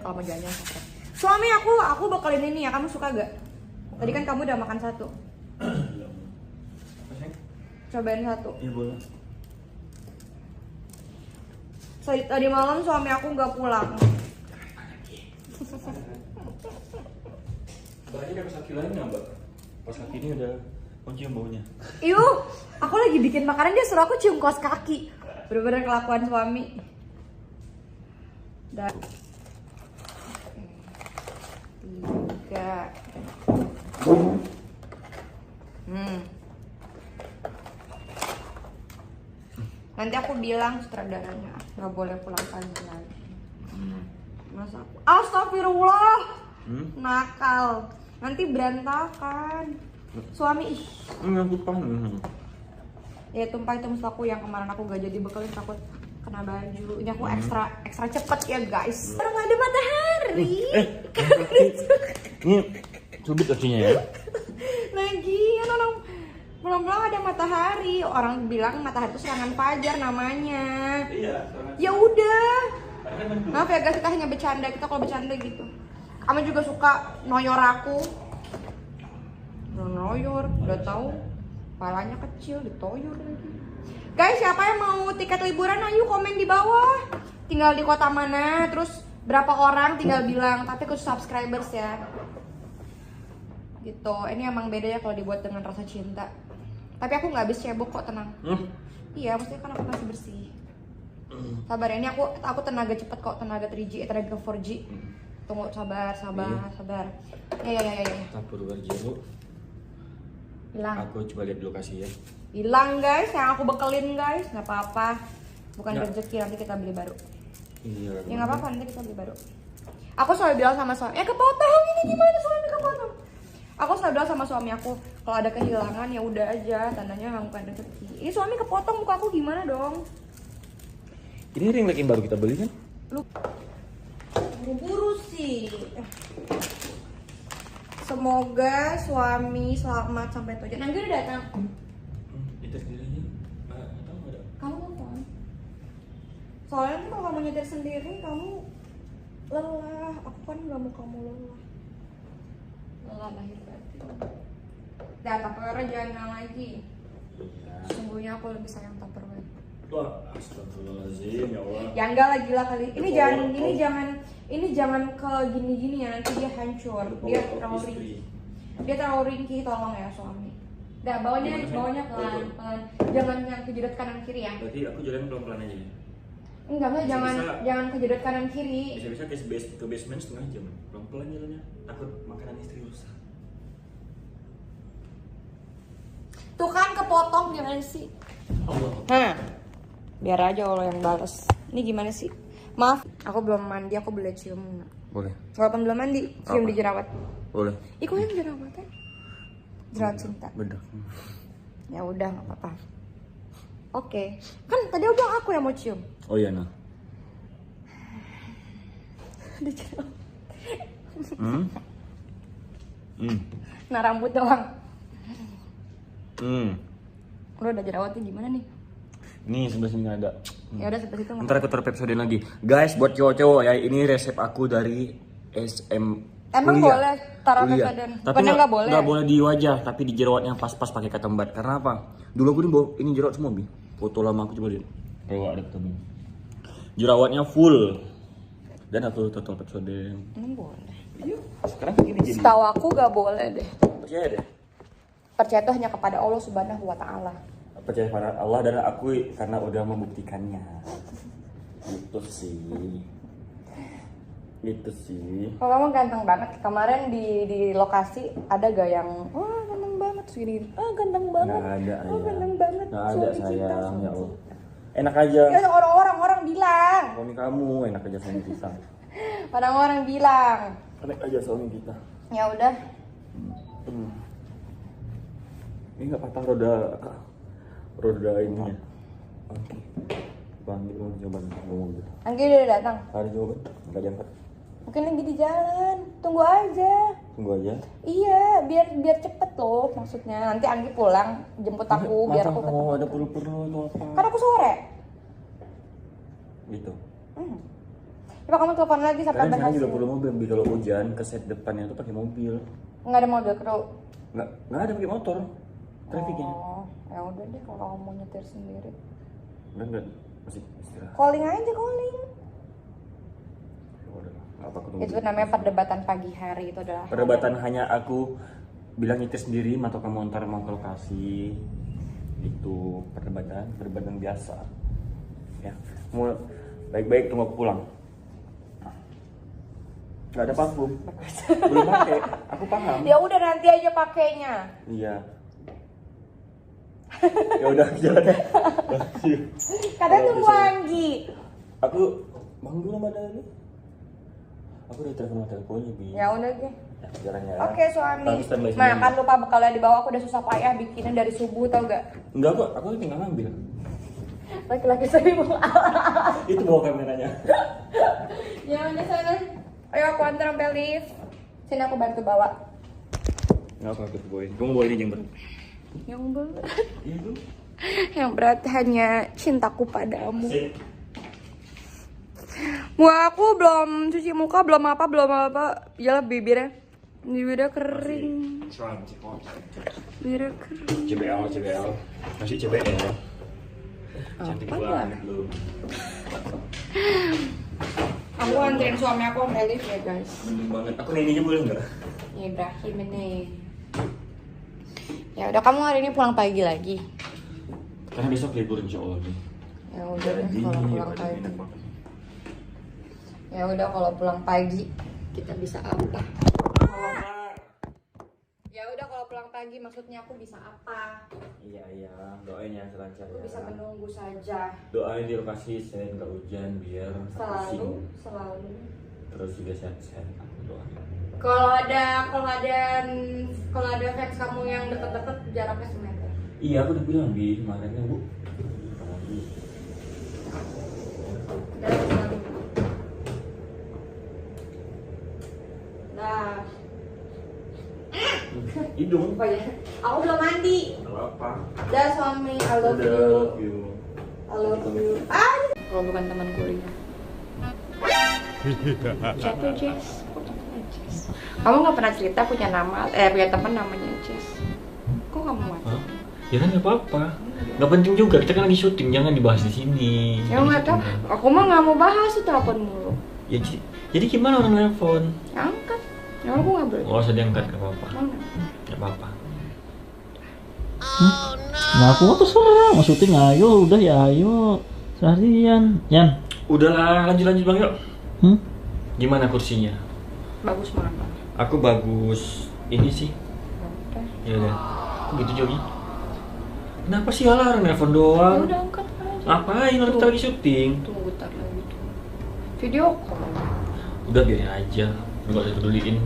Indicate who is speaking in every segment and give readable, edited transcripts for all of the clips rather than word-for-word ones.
Speaker 1: kalau mau jalan capek. Suami aku bakalin ini ya, kamu suka gak? Tadi kan kamu udah makan satu. Cobain satu.
Speaker 2: Iya boleh.
Speaker 1: Tadi malam suami aku nggak pulang.
Speaker 2: Berarti ada pas kaki lainnya mbak. Pas kaki ini ada kunci baunya.
Speaker 1: Iuh, aku lagi bikin makanan dia suruh aku cium kaos kaki. Bener-bener kelakuan suami. Dan 3. Nanti aku bilang sutradaranya nggak boleh pulang pagi lagi. Masa aku astagfirullah, nakal. Nanti berantakan. Suami
Speaker 2: Aku paham.
Speaker 1: ya tumpah itu maksud aku yang kemarin aku gak jadi bekalin takut kena baju. Ini aku ekstra cepet ya guys. Orang ada matahari.
Speaker 2: Ini cubit kakinya ya.
Speaker 1: Lagi orang belum ada matahari. Orang bilang matahari itu serangan fajar namanya.
Speaker 2: Iya.
Speaker 1: Ya udah. Maaf ya guys, kita hanya bercanda. Kita kalau bercanda gitu. Kamu juga suka noyor aku. Noyor, udah tahu. Palanya kecil, ditoyor lagi. Guys, siapa yang mau tiket liburan? Ayo komen di bawah. Tinggal di kota mana, terus berapa orang tinggal bilang. Tapi khusus subscribers ya. Gitu. Ini emang beda ya kalau dibuat dengan rasa cinta. Tapi aku nggak habis cebok kok, tenang. Iya, maksudnya kan aku masih bersih. Sabar ya, ini aku tenaga cepet kok, tenaga 3G, tenaga 4G. Tunggu, sabar. Ya.
Speaker 2: Campur berjeru.
Speaker 1: Hilang.
Speaker 2: Aku coba lihat di lokasi ya.
Speaker 1: Hilang guys, yang aku bekelin guys, nggak apa-apa. Bukan rezeki, nanti kita beli baru.
Speaker 2: Iya.
Speaker 1: Ya nggak apa-apa, nanti kita beli baru. Aku selalu bilang sama suami, kepotong ini gimana suami kepotong? Aku selalu bilang sama suami aku, kalau ada kehilangan ya udah aja, tandanya memang bukan rezeki. Ini suami kepotong muka aku gimana dong?
Speaker 2: Ini ring light yang baru kita beli kan?
Speaker 1: Lu buru-buru sih. Semoga suami selamat sampai tujuan. Nanti udah datang.
Speaker 2: Itu sendirinya. Tahu ada.
Speaker 1: Kamu telepon. Soalnya nanti kalau kamu nyetir sendiri kamu lelah. Aku kan nggak mau kamu lelah. Lelah lahir batin. Dan Tupperware jangan lagi.
Speaker 2: Iya.
Speaker 1: Sungguhnya aku lebih sayang Tupperware.
Speaker 2: Wah, astagfirullahaladzim ya Allah.
Speaker 1: Ya enggak lah, gila kali. Ini jangan ke gini-gini ya, nanti dia hancur. Dia terlalu ringkih. Dia terlalu ringkih, tolong ya suami. Dah, bawanya pelan. Jangan yang kejedot kanan kiri ya.
Speaker 2: Berarti aku jalan pelan-pelan aja ya.
Speaker 1: Enggak, jangan kejedot kanan kiri.
Speaker 2: Bisa ke basement setengah jam. Pelan-pelan jalannya. Takut makanan istri rusak.
Speaker 1: Tuh kan kepotong jangan sih.
Speaker 2: Allah.
Speaker 1: Biar aja Allah yang balas. Ini gimana sih? Maaf, aku belum mandi, aku boleh cium nggak?
Speaker 2: Boleh.
Speaker 1: Walaupun belum mandi, cium
Speaker 2: Apa?
Speaker 1: di jerawat.
Speaker 2: Boleh.
Speaker 1: Ikut yang jerawatan. Jerawat cinta.
Speaker 2: Bedak.
Speaker 1: Ya udah, nggak apa-apa. Oke, kan tadi udah aku yang mau cium.
Speaker 2: Oh iya nah.
Speaker 1: Di jerawat. Nah rambut doang. Udah ada jerawatnya gimana nih?
Speaker 2: Ini sebelah sini ada.
Speaker 1: Ya udah seperti itu.
Speaker 2: Ntar aku taruh episode lagi. Guys, buat cowok-cowok ya, ini resep aku dari SM.
Speaker 1: Emang
Speaker 2: kuliah.
Speaker 1: boleh taruh
Speaker 2: Kuliah.
Speaker 1: episode?
Speaker 2: Tapi
Speaker 1: Bukannya nggak boleh?
Speaker 2: Nggak boleh di wajah, tapi di jerawatnya pas-pas pakai ketembat. Karena apa? Dulu aku ini jerawat semua bi. Foto lama aku coba lihat. Kalau ada ketemu. Jerawatnya full. Dan aku tutup episode.
Speaker 1: Boleh.
Speaker 2: Iya. Sekarang ini jadi.
Speaker 1: Setahu aku nggak boleh deh.
Speaker 2: Percaya deh.
Speaker 1: Percaya itu hanya kepada Allah Subhanahu wa Ta'ala.
Speaker 2: Percaya pada Allah dan aku karena udah membuktikannya. Gitu sih.
Speaker 1: Kalau kamu ganteng banget. Kemarin di lokasi ada gak yang wah ganteng banget segini. Ganteng banget.
Speaker 2: Nggak ada,
Speaker 1: ganteng banget.
Speaker 2: Nggak ada
Speaker 1: Suami kita,
Speaker 2: sayang,
Speaker 1: suami
Speaker 2: ya
Speaker 1: kita.
Speaker 2: Allah. Enak aja.
Speaker 1: Ya orang-orang bilang.
Speaker 2: Suami kamu enak aja suami kita.
Speaker 1: Orang-orang bilang.
Speaker 2: Enak aja suami kita.
Speaker 1: Ya udah.
Speaker 2: Ini nggak patah roda ininya. Oke. Panggil mau coba ngomong gitu.
Speaker 1: Anggi udah datang.
Speaker 2: Ada jawaban? Nggak diangkat.
Speaker 1: Mungkin lagi di jalan. Tunggu aja.
Speaker 2: Tunggu aja.
Speaker 1: Iya, biar cepet loh maksudnya. Nanti Anggi pulang jemput aku biar aku ketemu.
Speaker 2: Ada perlu atau apa?
Speaker 1: Kan aku sore.
Speaker 2: Gitu.
Speaker 1: Coba kamu telepon lagi sampai
Speaker 2: Karena sekarang
Speaker 1: berhasil.
Speaker 2: juga perlu mobil, Bi. Kalau hujan ke set depannya tuh pakai mobil.
Speaker 1: Nggak ada mobil kru.
Speaker 2: Nggak ada pakai motor. Trafficnya.
Speaker 1: Oh, ya udah deh kalau kamu mau nyetir sendiri.
Speaker 2: Enggak, masih istirahat.
Speaker 1: Calling aja calling.
Speaker 2: Ya udah lah, nggak apa aku tunggu.
Speaker 1: Itu namanya perdebatan pagi hari itu adalah.
Speaker 2: Perdebatan hanya aku bilang nyetir sendiri atau kamu antar mau ke lokasi. Itu perdebatan biasa. Ya, mau baik-baik tunggu aku pulang. Gak ada parfum. Belum pakai. Aku paham.
Speaker 1: Ya udah nanti aja pakainya.
Speaker 2: Iya. Ya udah jalan ya.
Speaker 1: Katanya
Speaker 2: Kalau
Speaker 1: tunggu
Speaker 2: bisa.
Speaker 1: Anggi.
Speaker 2: Aku bang dulu mana ini? Aku udah teleponnya Bi.
Speaker 1: Ya udah deh.
Speaker 2: Ya, jalan ya.
Speaker 1: Oke suami.
Speaker 2: Aku standby sini.
Speaker 1: Makan lupa bekalnya di bawah, aku udah susah payah bikinnya dari subuh tau gak?
Speaker 2: Enggak kok, aku tinggal ngambil.
Speaker 1: Laki-laki seribu.
Speaker 2: Itu bawa kameranya.
Speaker 1: Ya udah sana. Ayo aku antar sampai lift. Sini aku bantu bawa.
Speaker 2: Enggak apa aku bawain. Kamu bawa ini yang berat.
Speaker 1: Yang berat.
Speaker 2: Iya tuh.
Speaker 1: Yang berat hanya cintaku padamu.
Speaker 2: Sip.
Speaker 1: Wah aku belum cuci muka, belum apa. Ya bibirnya kering. Bibirnya kering.
Speaker 2: CBL. Masih CBL. Cantik
Speaker 1: Apa
Speaker 2: banget lu.
Speaker 1: Aku anterin suami aku sampai lift ya guys.
Speaker 2: Bener banget. Aku nanya boleh nggak?
Speaker 1: Ibrahim ini. Ya udah kamu hari ini pulang pagi lagi.
Speaker 2: Karena besok libur insya Allah nih.
Speaker 1: Ya udah deh kalau pulang pagi. Ya udah kalau pulang pagi kita bisa apa? Ya udah kalau pulang pagi maksudnya aku bisa apa?
Speaker 2: Iya, doain ya selancar
Speaker 1: Aku
Speaker 2: ya.
Speaker 1: bisa menunggu saja.
Speaker 2: Doain di lokasi saya nggak hujan biar nggak pusing.
Speaker 1: Selalu.
Speaker 2: Terus juga sehat-sehat aku doain.
Speaker 1: Kalau ada fans kamu yang deket-deket jaraknya semeter.
Speaker 2: Iya, aku udah bilang Bi kemarin kan Bu.
Speaker 1: Nah,
Speaker 2: Hidung.
Speaker 1: apa ya? Aku belum mandi.
Speaker 2: Gak apa.
Speaker 1: Dah suami, I love you. I love you. Kalau bukan teman kuliah. Siapa Jess? Kamu nggak pernah cerita punya punya teman namanya Jess? Kok kamu mati?
Speaker 2: Ya kan nggak apa-apa. Nggak penting juga. Kita kan lagi syuting, jangan dibahas di sini.
Speaker 1: Ya nggak tahu. Aku mah nggak mau bahas itu telepon mulu.
Speaker 2: Ya jadi gimana orang nelfon?
Speaker 1: Ya, angkat. Ya aku nggak boleh.
Speaker 2: Nggak usah diangkat, nggak apa-apa.
Speaker 1: Mana?
Speaker 2: Nggak apa-apa.
Speaker 3: Nah aku tuh serah, mau syuting ayo, udah ya ayo. Seharian, Yan.
Speaker 2: Udahlah, lanjut bang yuk. Gimana kursinya?
Speaker 1: Bagus mana?
Speaker 2: Aku bagus. Ini sih. Ya udah. Kok gitu Jogi? Kenapa sih orang nelfon
Speaker 1: Ya
Speaker 2: doang?
Speaker 1: udah angkat aja.
Speaker 2: Ngapain orang kita lagi syuting?
Speaker 1: Tunggu tar lagi tuh. Video call.
Speaker 2: Udah biarin aja. Nggak usah peduliin.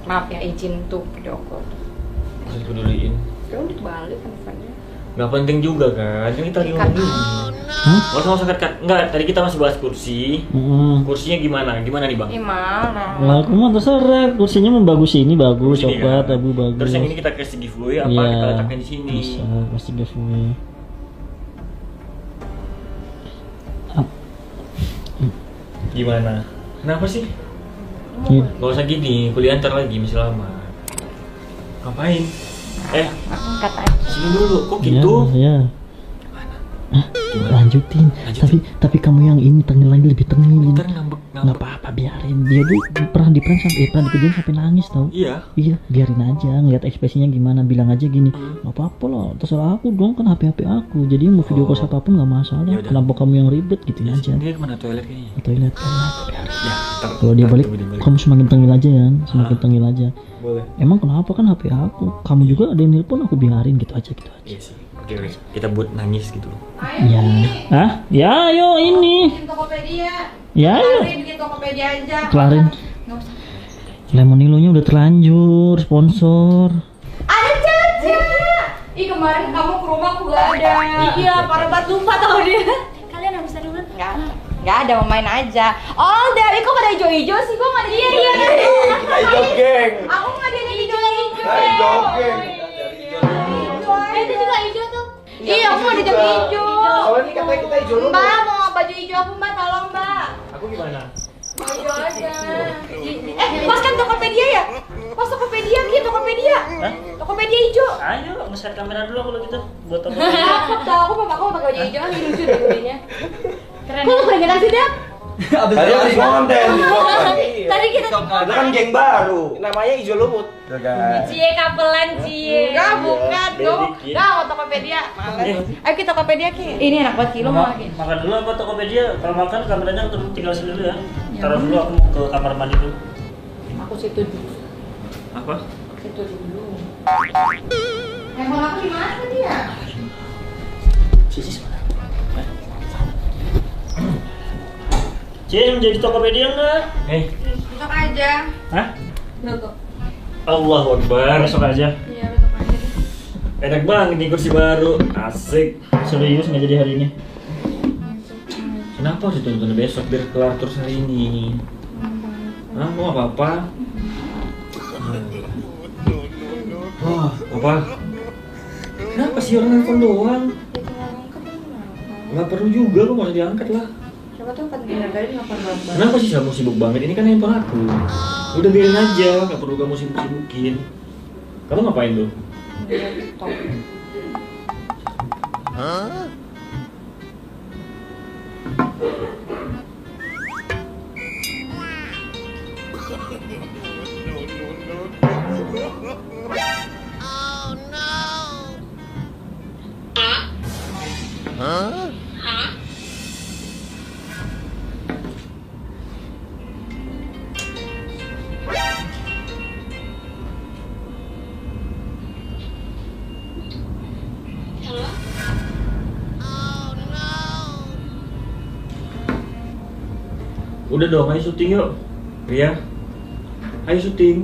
Speaker 1: Maaf ya izin tuh video call.
Speaker 2: Nggak usah peduliin.
Speaker 1: Ya udah balik handphonenya.
Speaker 2: Nggak penting juga kan? Kan kita lagi ngomong ini. Nggak usah cut. Nggak, tadi kita masih bahas kursi. Kursinya gimana? Gimana nih bang?
Speaker 1: Gimana?
Speaker 3: Lah aku mah terserah, kursinya mau bagus ini bagus,
Speaker 2: Kursi ini
Speaker 3: coklat,
Speaker 2: kan?
Speaker 3: abu bagus.
Speaker 2: Terus yang ini kita kasih giveaway apa?
Speaker 3: Iya,
Speaker 2: Kita letakkan di sini.
Speaker 3: Bisa, pasti giveaway.
Speaker 2: Gimana? Kenapa sih?
Speaker 3: Iya.
Speaker 2: Gak usah gini, kuliah ntar lagi masih lama. Ngapain?
Speaker 1: Angkat aja.
Speaker 2: Sini dulu, kok gitu?
Speaker 3: Ya. Lanjutin. Tapi kamu yang ini tengil lagi, lebih tengil.
Speaker 2: Ntar ngambek.
Speaker 3: Nggak apa-apa, biarin. Dia tuh pernah dikejadian sampai nangis tau.
Speaker 2: Iya.
Speaker 3: Iya, biarin aja, ngeliat ekspresinya gimana, bilang aja gini, nggak apa-apa lah, terserah aku dong, kan HP aku, jadi mau video call siapapun nggak masalah,
Speaker 2: Yaudah.
Speaker 3: kenapa kamu yang ribet gituin aja.
Speaker 2: Dia kemana toilet kayaknya?
Speaker 3: Toilet,
Speaker 2: Ya,
Speaker 3: kalau dia balik, kamu semakin tengil aja ya, semakin tengil aja.
Speaker 2: Boleh.
Speaker 3: Emang kenapa, kan HP aku, kamu juga ada yang nelpon, aku biarin gitu aja.
Speaker 2: Iya sih. Oke. Kita buat nangis gitu loh.
Speaker 3: Ya, ya, ayo ini,
Speaker 1: Bikin Tokopedia.
Speaker 3: ya, ayo,
Speaker 1: Bikin Tokopedia aja.
Speaker 3: kelarin.
Speaker 1: Nggak usah.
Speaker 3: Lemonilonya udah terlanjur, sponsor.
Speaker 1: Ada Caca. Ih kemarin kamu ke rumah aku gak ada. Iya parah banget lupa tau dia. Kalian habis tadi udah? Nggak ada, mau main aja. Oh Dewi kok ada hijau-hijau sih? Kok nggak ada hijau?
Speaker 4: Kita hijau geng.
Speaker 1: Aku nggak ada hijau-hijau.
Speaker 4: Kita hijau geng.
Speaker 1: Itu juga hijau tuh. Iya aku mau hijau hijau.
Speaker 4: Soalnya ini katanya kita hijau dulu.
Speaker 1: Mbak mau baju hijau aku mbak, tolong mbak.
Speaker 2: Aku gimana?
Speaker 1: Ayo aja. Pas kan Tokopedia ya? Pas Tokopedia gitu, Tokopedia.
Speaker 2: Hah?
Speaker 1: Tokopedia hijau.
Speaker 2: Ayo, nge-set kamera dulu kalau gitu buat toko.
Speaker 1: Aku tahu, aku pakai baju hijau kan lucu deh ujungnya. Keren. Kok udah ganti sih, Dap?
Speaker 4: Tadi habis konten di vlog kan.
Speaker 1: Tadi kita
Speaker 4: Itu kan geng baru.
Speaker 5: Namanya hijau lumut.
Speaker 4: Tuh kan.
Speaker 1: Cie kapelan Cie. Enggak, bukan dong. Enggak mau Tokopedia. Males. Ayo kita Tokopedia Ki. Ini enak banget Ki, lo mau lagi.
Speaker 2: Makan dulu apa Tokopedia? Kalau makan kameranya tinggal sini dulu ya. Taruh dulu, aku mau ke kamar mandi dulu.
Speaker 1: Aku situ dulu.
Speaker 2: Apa?
Speaker 1: Situ dulu. Handphone aku di mana dia?
Speaker 2: Sis mana? Cin, jadi Tokopedia enggak?
Speaker 1: Besok aja.
Speaker 2: Hah?
Speaker 1: Besok.
Speaker 2: Allahu Akbar, besok aja.
Speaker 1: Iya, besok aja.
Speaker 2: Enak banget nih kursi baru, asik. Serius nggak jadi hari ini? Kenapa harus ditonton besok biar kelar terus hari ini? Hah, mau apa-apa? Wah, apa? Kenapa sih orang nelfon doang?
Speaker 1: Ya tinggal ngangkat kenapa?
Speaker 2: Nggak perlu juga, lu nggak usah diangkat lah.
Speaker 1: Siapa tuh kan dari ngapain banget.
Speaker 2: Kenapa sih kamu sibuk banget? Ini kan handphone aku. Udah biarin aja, nggak perlu kamu sibuk-sibukin. Kamu ngapain tuh? Udah dong, ayo syuting yuk. Ria, ayo syuting.